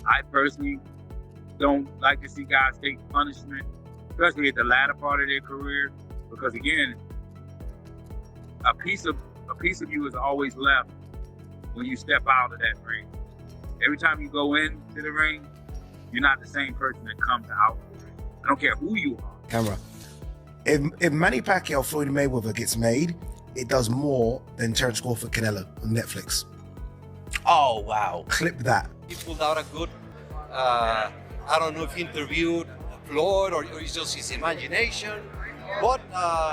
I personally don't like to see guys take punishment, especially at the latter part of their career, because again, a piece of you is always left when you step out of that ring. Every time you go into the ring, you're not the same person that comes out of the ring. I don't care who you are. Camera. If Manny Pacquiao Floyd Mayweather gets made, it does more than Terence Crawford Canelo on Netflix. Oh, wow. Clip that. He pulled out a good, I don't know if he interviewed Floyd or it's just his imagination, but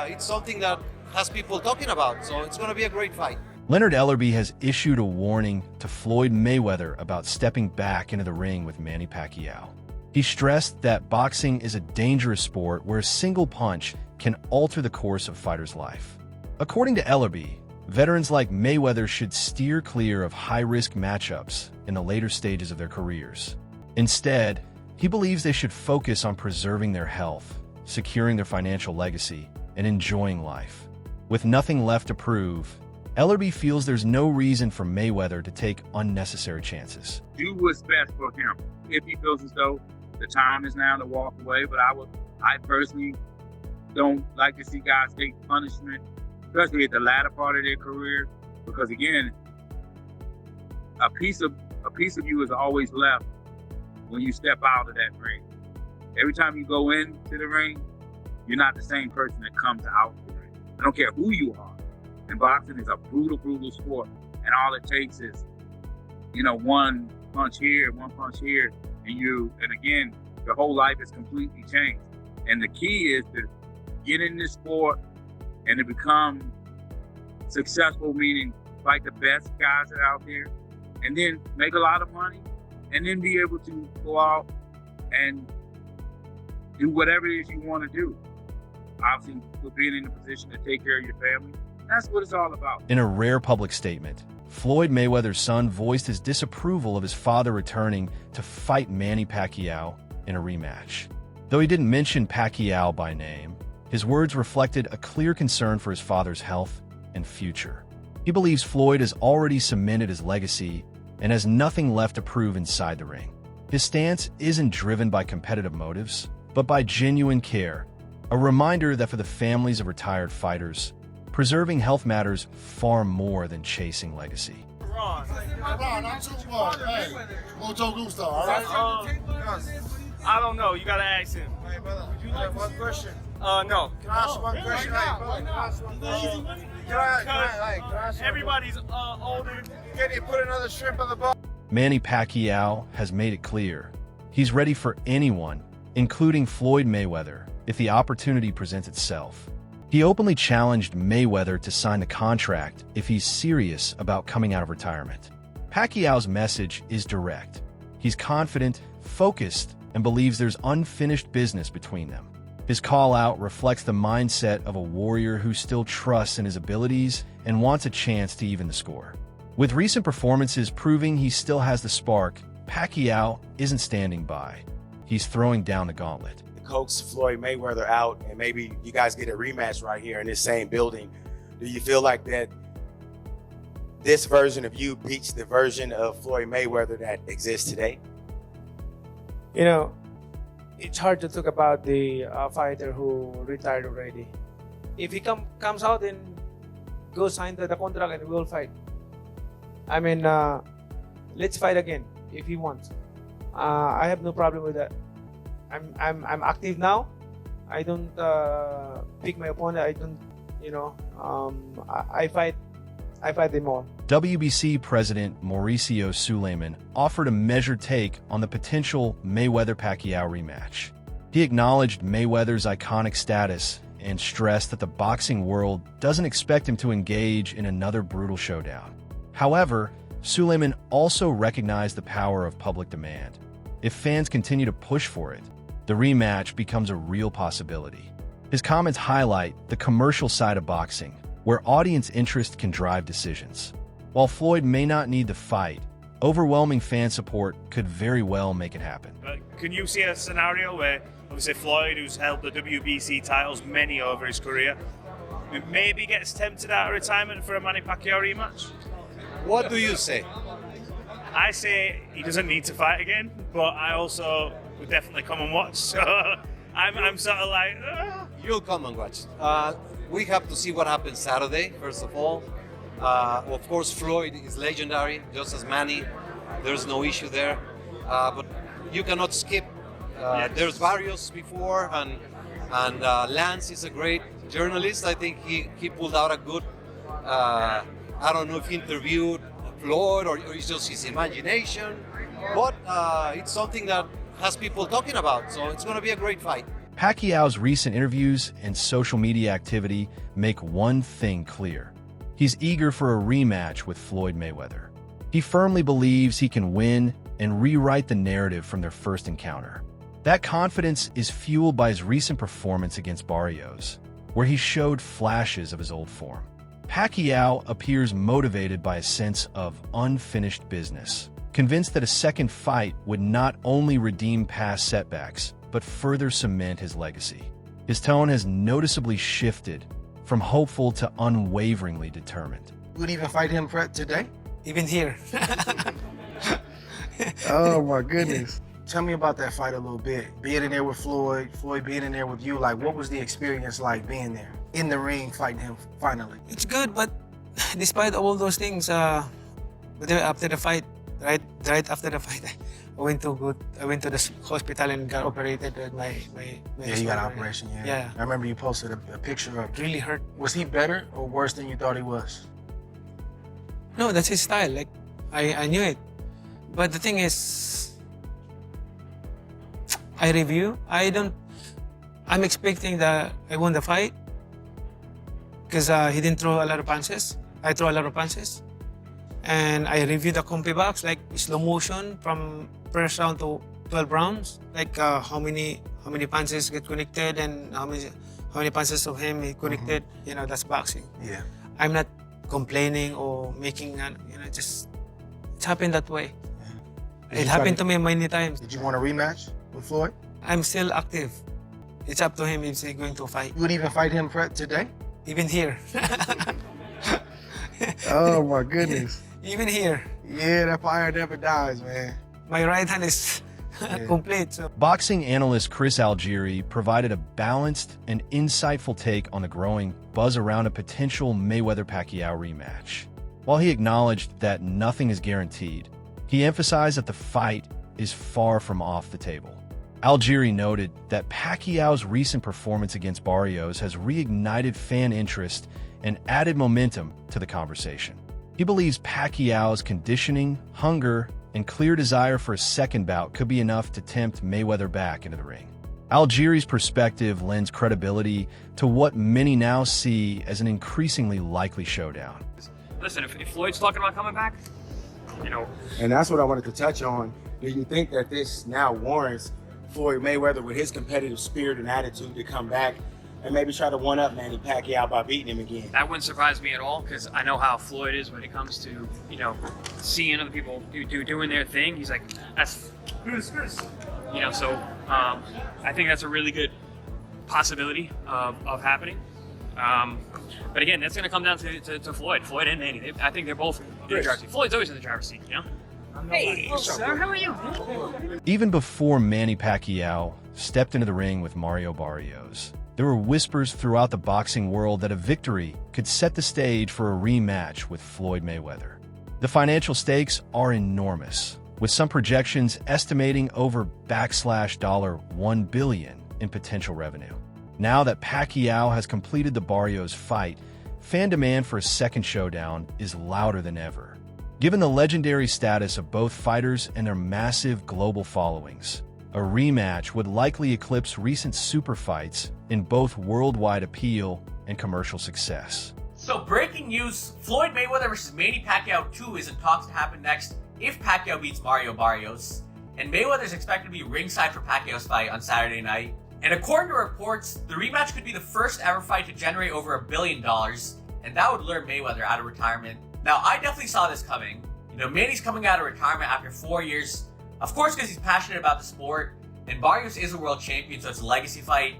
it's something that has people talking about, so it's going to be a great fight. Leonard Ellerbe has issued a warning to Floyd Mayweather about stepping back into the ring with Manny Pacquiao. He stressed that boxing is a dangerous sport where a single punch can alter the course of a fighter's life. According to Ellerbe, veterans like Mayweather should steer clear of high-risk matchups in the later stages of their careers. Instead, he believes they should focus on preserving their health, securing their financial legacy, and enjoying life. With nothing left to prove, Ellerbe feels there's no reason for Mayweather to take unnecessary chances. Do what's best for him. If he feels as though the time is now to walk away, but I personally don't like to see guys take punishment, especially at the latter part of their career, because again, a piece of you is always left when you step out of that ring. Every time you go into the ring, you're not the same person that comes out of the ring. I don't care who you are. And boxing is a brutal, brutal sport. And all it takes is, one punch here, and again, your whole life is completely changed. And the key is to get in this sport and to become successful, meaning fight the best guys that are out there, and then make a lot of money, and then be able to go out and do whatever it is you want to do. Obviously, for being in a position to take care of your family, that's what it's all about. In a rare public statement, Floyd Mayweather's son voiced his disapproval of his father returning to fight Manny Pacquiao in a rematch. Though he didn't mention Pacquiao by name, his words reflected a clear concern for his father's health and future. He believes Floyd has already cemented his legacy and has nothing left to prove inside the ring. His stance isn't driven by competitive motives, but by genuine care, a reminder that for the families of retired fighters, preserving health matters far more than chasing legacy. Ron, I'm too much. Hey, mucho gusto, all right? I don't know. You gotta ask him. Hey, brother, would you like one question? No. Can I ask one question? Everybody's older. Can you put another shrimp on the boat? Manny Pacquiao has made it clear he's ready for anyone, including Floyd Mayweather, if the opportunity presents itself. He openly challenged Mayweather to sign the contract if he's serious about coming out of retirement. Pacquiao's message is direct. He's confident, focused, and believes there's unfinished business between them. His call-out reflects the mindset of a warrior who still trusts in his abilities and wants a chance to even the score. With recent performances proving he still has the spark, Pacquiao isn't standing by. He's throwing down the gauntlet. Coax Floyd Mayweather out, and maybe you guys get a rematch right here in this same building. Do you feel like that this version of you beats the version of Floyd Mayweather that exists today? It's hard to talk about the fighter who retired already. If he comes out and go sign the contract and we'll fight. I mean, let's fight again if he wants. I have no problem with that. I'm active now. I don't pick my opponent. I don't, I fight them all. WBC President Mauricio Suleiman offered a measured take on the potential Mayweather-Pacquiao rematch. He acknowledged Mayweather's iconic status and stressed that the boxing world doesn't expect him to engage in another brutal showdown. However, Suleiman also recognized the power of public demand. If fans continue to push for it, the rematch becomes a real possibility. His comments highlight the commercial side of boxing, where audience interest can drive decisions. While Floyd may not need the fight, overwhelming fan support could very well make it happen. Can you see a scenario where, obviously, Floyd, who's held the WBC titles many over his career, maybe gets tempted out of retirement for a Manny Pacquiao rematch? What do you say? I say he doesn't need to fight again, but I also would definitely come and watch. So I'm sort of like, You'll come and watch. We have to see what happens Saturday, first of all. Of course, Floyd is legendary, just as Manny. There's no issue there. But you cannot skip. There's Barrios before, and Lance is a great journalist. I think he pulled out a good, I don't know if he interviewed Floyd or it's just his imagination, but it's something that has people talking about. So it's going to be a great fight. Pacquiao's recent interviews and social media activity make one thing clear. He's eager for a rematch with Floyd Mayweather. He firmly believes he can win and rewrite the narrative from their first encounter. That confidence is fueled by his recent performance against Barrios, where he showed flashes of his old form. Pacquiao appears motivated by a sense of unfinished business, convinced that a second fight would not only redeem past setbacks, but further cement his legacy. His tone has noticeably shifted from hopeful to unwaveringly determined. You would even fight him today? Even here. Oh my goodness. Tell me about that fight a little bit. Being in there with Floyd being in there with you, like what was the experience like being there? In the ring, fighting him finally? It's good, but despite all those things, but after the fight, right after the fight, I went to the hospital and got operated with my Yeah, you got an operation, yeah. Yeah. I remember you posted a picture of It really hurt. Was he better or worse than you thought he was? No, that's his style. Like, I knew it. But the thing is, I'm expecting that I won the fight because he didn't throw a lot of punches. I throw a lot of punches. And I reviewed the compy box, like slow motion from first round to 12 rounds. Like how many punches get connected and how many punches of him he connected. You know, that's boxing. Yeah. I'm not complaining or making, just it's happened that way. Did It you happened to me many times. Did you want a rematch with Floyd? I'm still active. It's up to him if he's going to fight. You would even fight him today? Even here. Oh my goodness. Even here. Yeah, that fire never dies, man. My right hand is complete. So. Boxing analyst Chris Algieri provided a balanced and insightful take on the growing buzz around a potential Mayweather-Pacquiao rematch. While he acknowledged that nothing is guaranteed, he emphasized that the fight is far from off the table. Algieri noted that Pacquiao's recent performance against Barrios has reignited fan interest and added momentum to the conversation. He believes Pacquiao's conditioning, hunger, and clear desire for a second bout could be enough to tempt Mayweather back into the ring. Algieri's perspective lends credibility to what many now see as an increasingly likely showdown. Listen, if Floyd's talking about coming back, And that's what I wanted to touch on. Do you think that this now warrants Floyd Mayweather with his competitive spirit and attitude to come back and maybe try to one-up Manny Pacquiao by beating him again? that wouldn't surprise me at all because I know how Floyd is when it comes to, seeing other people doing their thing. He's like, that's, so I think that's a really good possibility of happening. But again, that's going to come down to Floyd and Manny. I think they're both in the driver's seat. Floyd's always in the driver's seat, Hey, sir, how are you? Even before Manny Pacquiao stepped into the ring with Mario Barrios, there were whispers throughout the boxing world that a victory could set the stage for a rematch with Floyd Mayweather. The financial stakes are enormous, with some projections estimating over $1 billion in potential revenue. Now that Pacquiao has completed the Barrios fight, fan demand for a second showdown is louder than ever. Given the legendary status of both fighters and their massive global followings, a rematch would likely eclipse recent super fights in both worldwide appeal and commercial success. So breaking news, Floyd Mayweather vs. Manny Pacquiao 2 is in talks to happen next if Pacquiao beats Mario Barrios. And Mayweather is expected to be ringside for Pacquiao's fight on Saturday night. And according to reports, the rematch could be the first ever fight to generate over $1 billion, and that would lure Mayweather out of retirement. Now, I definitely saw this coming. Manny's coming out of retirement after 4 years, of course because he's passionate about the sport, and Barrios is a world champion, so it's a legacy fight.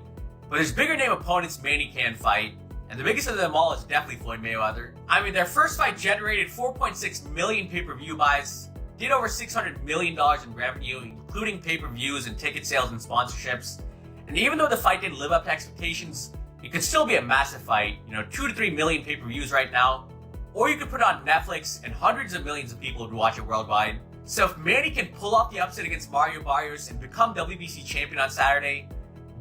But there's bigger name opponents Manny can fight, and the biggest of them all is definitely Floyd Mayweather. I mean, their first fight generated 4.6 million pay-per-view buys, did over $600 million in revenue, including pay-per-views and ticket sales and sponsorships. And even though the fight didn't live up to expectations, it could still be a massive fight. 2 to 3 million pay-per-views right now. Or you could put it on Netflix and hundreds of millions of people would watch it worldwide. So if Manny can pull off the upset against Mario Barrios and become WBC champion on Saturday,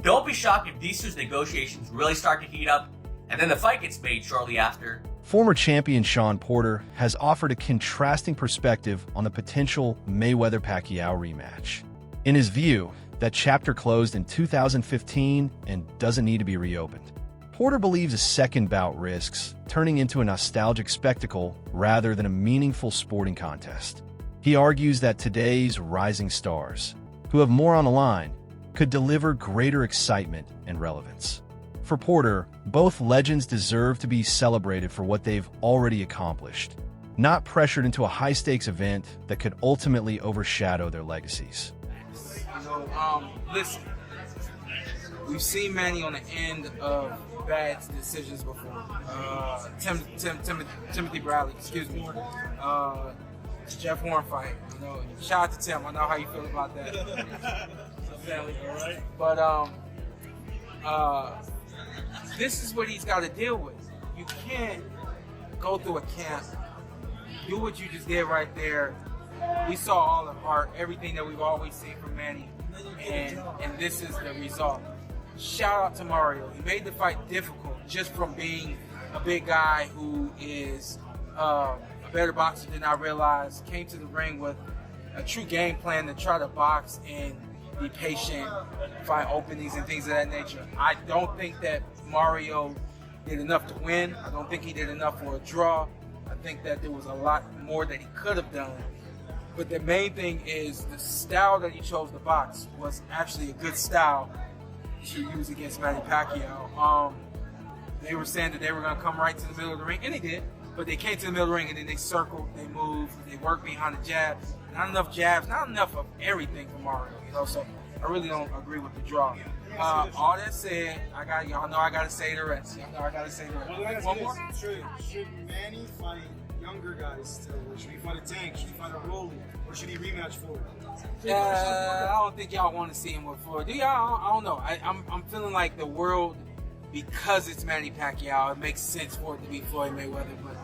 don't be shocked if these two's negotiations really start to heat up and then the fight gets made shortly after. Former champion Shawn Porter has offered a contrasting perspective on the potential Mayweather-Pacquiao rematch. In his view, that chapter closed in 2015 and doesn't need to be reopened. Porter believes a second bout risks turning into a nostalgic spectacle rather than a meaningful sporting contest. He argues that today's rising stars, who have more on the line, could deliver greater excitement and relevance. For Porter, both legends deserve to be celebrated for what they've already accomplished, not pressured into a high-stakes event that could ultimately overshadow their legacies. Listen, we've seen Manny on the end of bad decisions before. Timothy Bradley, excuse me. Jeff Horn fight. Shout out to Tim. I know how you feel about that. But this is what he's got to deal with. You can't go through a camp, do what you just did right there. We saw all the heart, everything that we've always seen from Manny, and this is the result. Shout out to Mario. He made the fight difficult just from being a big guy who is a better boxer than I realized. Came to the ring with a true game plan to try to box and be patient, find openings and things of that nature. I don't think that Mario did enough to win. I don't think he did enough for a draw. I think that there was a lot more that he could have done. But the main thing is the style that he chose to box was actually a good style to use against Manny Pacquiao. They were saying that they were going to come right to the middle of the ring, and they did. But they came to the middle of the ring, and then they circled, they moved, they worked behind the jabs. Not enough jabs, not enough of everything for Mario, So I really don't agree with the draw. All that said, y'all know I gotta say the rest. Y'all know I gotta say the rest. One more? Should Manny fight younger guys still? Should he fight a Tank? Should he fight a Rolly? Or should he rematch Floyd? I don't think y'all want to see him with Floyd. Do y'all? I don't know. I'm feeling like the world, because it's Manny Pacquiao, it makes sense for it to be Floyd Mayweather. But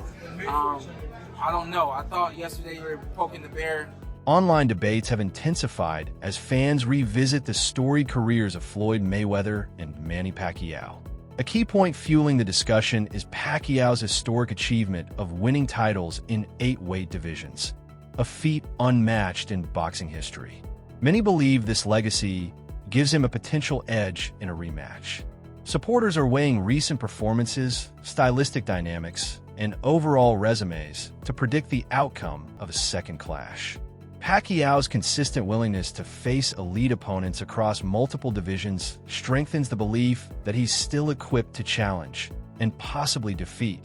I don't know. I thought yesterday you were poking the bear. Online debates have intensified as fans revisit the storied careers of Floyd Mayweather and Manny Pacquiao. A key point fueling the discussion is Pacquiao's historic achievement of winning titles in 8 weight divisions, a feat unmatched in boxing history. Many believe this legacy gives him a potential edge in a rematch. Supporters are weighing recent performances, stylistic dynamics, and overall resumes to predict the outcome of a second clash. Pacquiao's consistent willingness to face elite opponents across multiple divisions strengthens the belief that he's still equipped to challenge and possibly defeat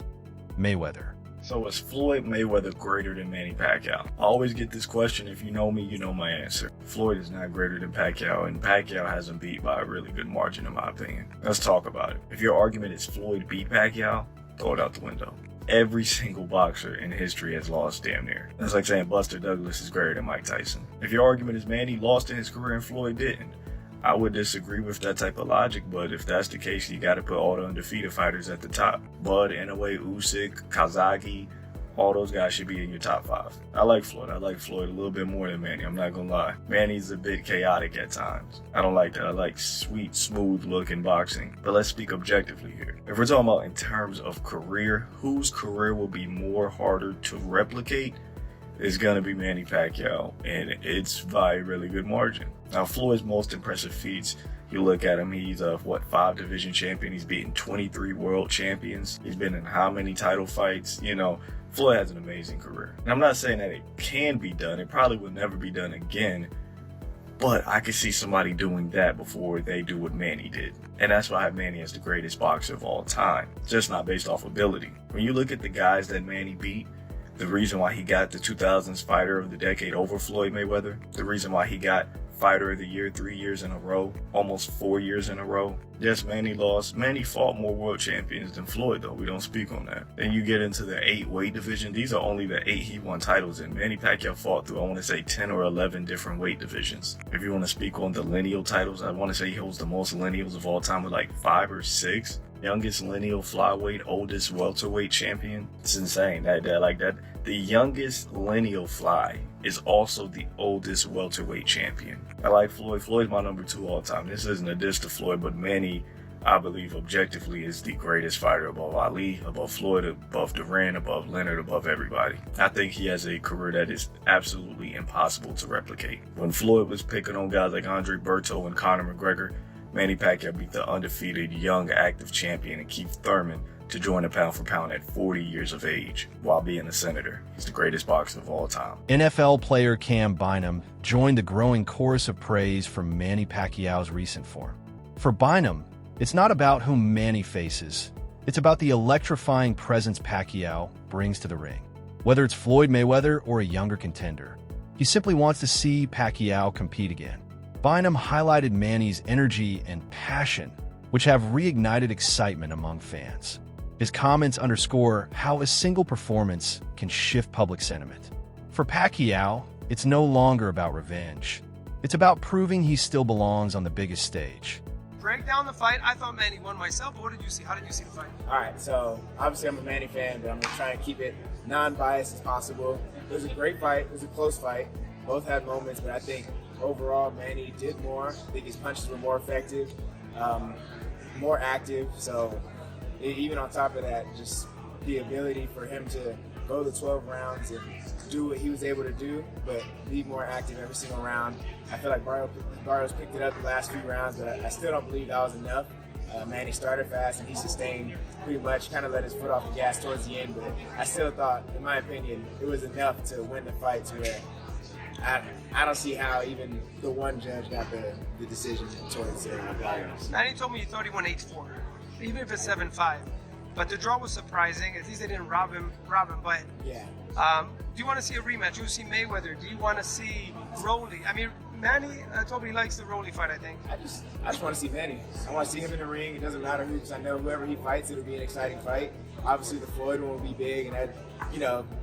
Mayweather. So is Floyd Mayweather greater than Manny Pacquiao? I always get this question. If you know me, you know my answer. Floyd is not greater than Pacquiao, and Pacquiao has him beat by a really good margin in my opinion. Let's talk about it. If your argument is Floyd beat Pacquiao, throw it out the window. Every single boxer in history has lost damn near. That's like saying Buster Douglas is greater than Mike Tyson. If your argument is Manny lost in his career and Floyd didn't, I would disagree with that type of logic, but if that's the case, you got to put all the undefeated fighters at the top. Bud, Inoue, Usyk, Kazagi, all those guys should be in your top 5. I like Floyd. I like Floyd a little bit more than Manny. I'm not going to lie. Manny's a bit chaotic at times. I don't like that. I like sweet, smooth looking boxing. But let's speak objectively here. If we're talking about in terms of career, whose career will be more harder to replicate is going to be Manny Pacquiao. And it's by a really good margin. Now, Floyd's most impressive feats, you look at him, he's a 5 division champion. He's beaten 23 world champions. He's been in how many title fights? Floyd has an amazing career. And I'm not saying that it can be done. It probably will never be done again. But I could see somebody doing that before they do what Manny did. And that's why I have Manny as the greatest boxer of all time. Just not based off ability. When you look at the guys that Manny beat, the reason why he got the 2000s Fighter of the Decade over Floyd Mayweather, the reason why he got Fighter of the Year 3 years in a row, almost 4 years in a row. Yes, Manny lost. Manny fought more world champions than Floyd, though. We don't speak on that. Then you get into the 8 weight division. These are only the 8 he won titles in. Manny Pacquiao fought through, I want to say, 10 or 11 different weight divisions. If you want to speak on the lineal titles, I want to say he holds the most lineals of all time with like 5 or 6. Youngest lineal flyweight, oldest welterweight champion. It's insane. That the youngest lineal fly is also the oldest welterweight champion. I like Floyd. Floyd's my number 2 all time. This isn't a diss to Floyd, but Manny, I believe objectively, is the greatest fighter above Ali, above Floyd, above Duran, above Leonard, above everybody. I think he has a career that is absolutely impossible to replicate. When Floyd was picking on guys like Andre Berto and Conor McGregor, Manny Pacquiao beat the undefeated young active champion and Keith Thurman to join the pound for pound at 40 years of age while being a senator. He's the greatest boxer of all time. NFL player Cam Binham joined the growing chorus of praise for Manny Pacquiao's recent form. For Binham, it's not about whom Manny faces. It's about the electrifying presence Pacquiao brings to the ring. Whether it's Floyd Mayweather or a younger contender, he simply wants to see Pacquiao compete again. Binham highlighted Manny's energy and passion, which have reignited excitement among fans. His comments underscore how a single performance can shift public sentiment. For Pacquiao, it's no longer about revenge. It's about proving he still belongs on the biggest stage. Break down the fight. I thought Manny won myself, but what did you see? How did you see the fight? All right, so obviously I'm a Manny fan, but I'm going to try and keep it non-biased as possible. It was a great fight. It was a close fight. Both had moments, but I think overall Manny did more. I think his punches were more effective, more active. So even on top of that, just the ability for him to go the 12 rounds and do what he was able to do, but be more active every single round. I feel like Barrios picked it up the last few rounds, but I still don't believe that was enough. Manny started fast and he sustained pretty much, kind of let his foot off the gas towards the end, but I still thought, in my opinion, it was enough to win the fight to where I don't see how even the one judge got the decision towards Barrios. Manny told me he thought he won 8-4, even if it's 7-5. But the draw was surprising. At least they didn't rob him. But yeah. Do you want to see a rematch? Do you see Mayweather? Do you want to see Rolly? I mean, Manny told me he likes the Rolly fight, I think. I just want to see Manny. I want to see him in the ring. It doesn't matter who, because I know whoever he fights, it'll be an exciting fight. Obviously, the Floyd one will be big, and that,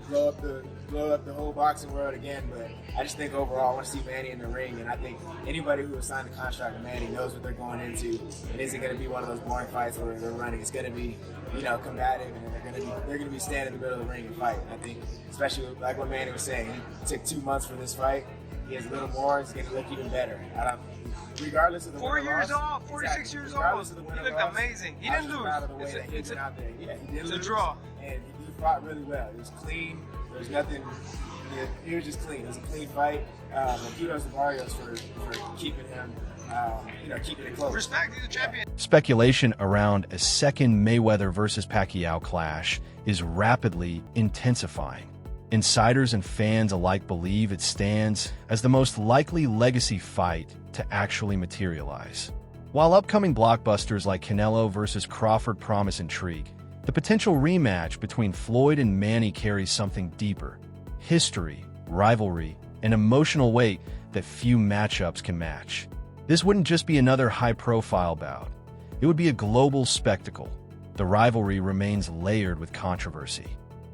blow up the whole boxing world again. But I just think overall, I want to see Manny in the ring, and I think anybody who has signed a contract with Manny knows what they're going into. It isn't going to be one of those boring fights where they're running. It's going to be, combative, and they're going to be standing in the middle of the ring and fight. And I think, especially like what Manny was saying, he took 2 months for this fight. He has a little more. It's going to look even better. Regardless of the 4 years old, 46 years old. He looked amazing. He didn't lose. It's a draw. And he fought really well. It was clean. There was nothing. It was just clean. It was a clean fight. And kudos to Barrios for keeping him, keeping it close. Respect, he's a champion. Speculation around a second Mayweather versus Pacquiao clash is rapidly intensifying. Insiders and fans alike believe it stands as the most likely legacy fight to actually materialize. While upcoming blockbusters like Canelo versus Crawford promise intrigue, the potential rematch between Floyd and Manny carries something deeper: history, rivalry, and emotional weight that few matchups can match. This wouldn't just be another high-profile bout. It would be a global spectacle. The rivalry remains layered with controversy.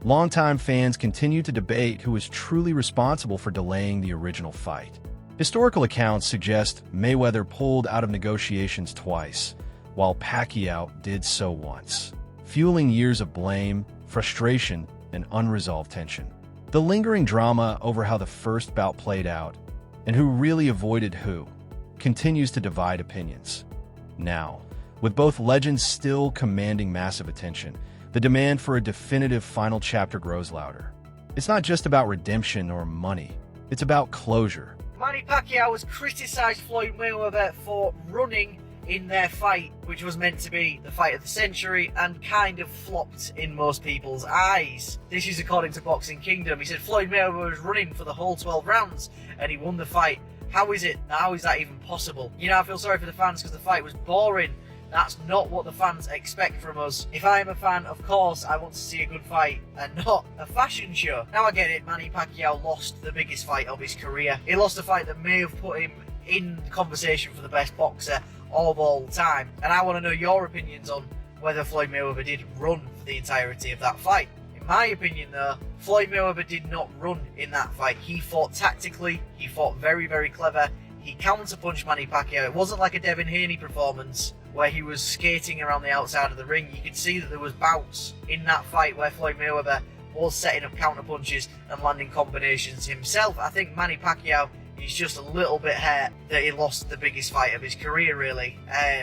Longtime fans continue to debate who is truly responsible for delaying the original fight. Historical accounts suggest Mayweather pulled out of negotiations twice, while Pacquiao did so once, fueling years of blame, frustration, and unresolved tension. The lingering drama over how the first bout played out, and who really avoided who, continues to divide opinions. Now, with both legends still commanding massive attention, the demand for a definitive final chapter grows louder. It's not just about redemption or money, it's about closure. Manny Pacquiao has criticised Floyd Mayweather for running in their fight, which was meant to be the fight of the century and kind of flopped in most people's eyes. This is according to Boxing Kingdom. He said Floyd Mayweather was running for the whole 12 rounds and he won the fight. How is that even possible? I feel sorry for the fans because the fight was boring. That's not what the fans expect from us. If I am a fan, of course, I want to see a good fight and not a fashion show. Now I get it, Manny Pacquiao lost the biggest fight of his career. He lost a fight that may have put him in the conversation for the best boxer of all time. And I want to know your opinions on whether Floyd Mayweather did run for the entirety of that fight. In my opinion though, Floyd Mayweather did not run in that fight. He fought tactically, he fought very, very clever, he counterpunched Manny Pacquiao. It wasn't like a Devin Haney performance where he was skating around the outside of the ring. You could see that there was bouts in that fight where Floyd Mayweather was setting up counter punches and landing combinations himself. I think Manny Pacquiao is just a little bit hurt that he lost the biggest fight of his career, really.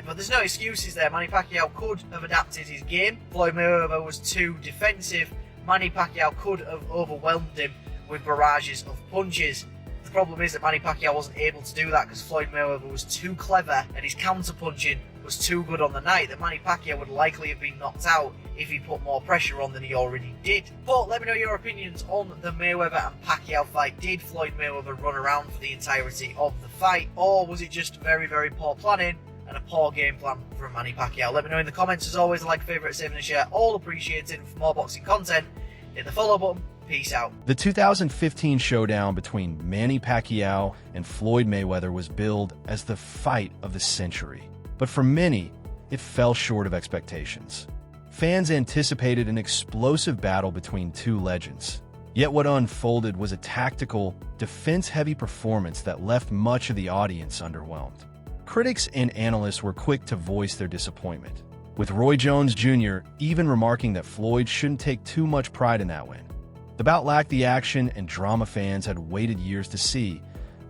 But there's no excuses there. Manny Pacquiao could have adapted his game. Floyd Mayweather was too defensive. Manny Pacquiao could have overwhelmed him with barrages of punches. The problem is that Manny Pacquiao wasn't able to do that because Floyd Mayweather was too clever and his counter-punching was too good on the night that Manny Pacquiao would likely have been knocked out if he put more pressure on than he already did. But let me know your opinions on the Mayweather and Pacquiao fight. Did Floyd Mayweather run around for the entirety of the fight, or was it just very, very poor planning and a poor game plan from Manny Pacquiao? Let me know in the comments. As always, like, favourite, save and share, all appreciated. For more boxing content, hit the follow button. Peace out. The 2015 showdown between Manny Pacquiao and Floyd Mayweather was billed as the fight of the century. But for many, it fell short of expectations. Fans anticipated an explosive battle between two legends. Yet what unfolded was a tactical, defense-heavy performance that left much of the audience underwhelmed. Critics and analysts were quick to voice their disappointment, with Roy Jones Jr. even remarking that Floyd shouldn't take too much pride in that win. The bout lacked the action and drama fans had waited years to see,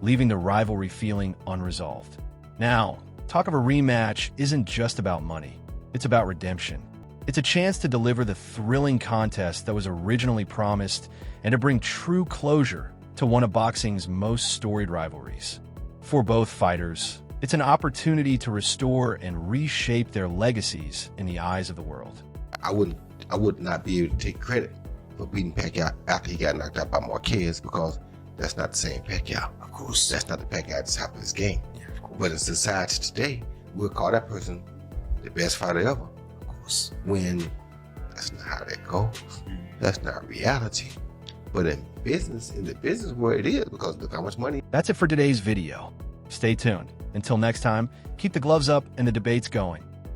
leaving the rivalry feeling unresolved. Now, talk of a rematch isn't just about money. It's about redemption. It's a chance to deliver the thrilling contest that was originally promised and to bring true closure to one of boxing's most storied rivalries. For both fighters, it's an opportunity to restore and reshape their legacies in the eyes of the world. I would not be able to take credit for beating Pacquiao after he got knocked out by Marquez, because that's not the same Pacquiao. Of course. That's not the Pacquiao at the top of his game. Yeah, of course. But in society today, we'll call that person the best fighter ever. Of course. When that's not how that goes. That's not reality. But in the business world it is, because look how much money. That's it for today's video. Stay tuned. Until next time, keep the gloves up and the debates going.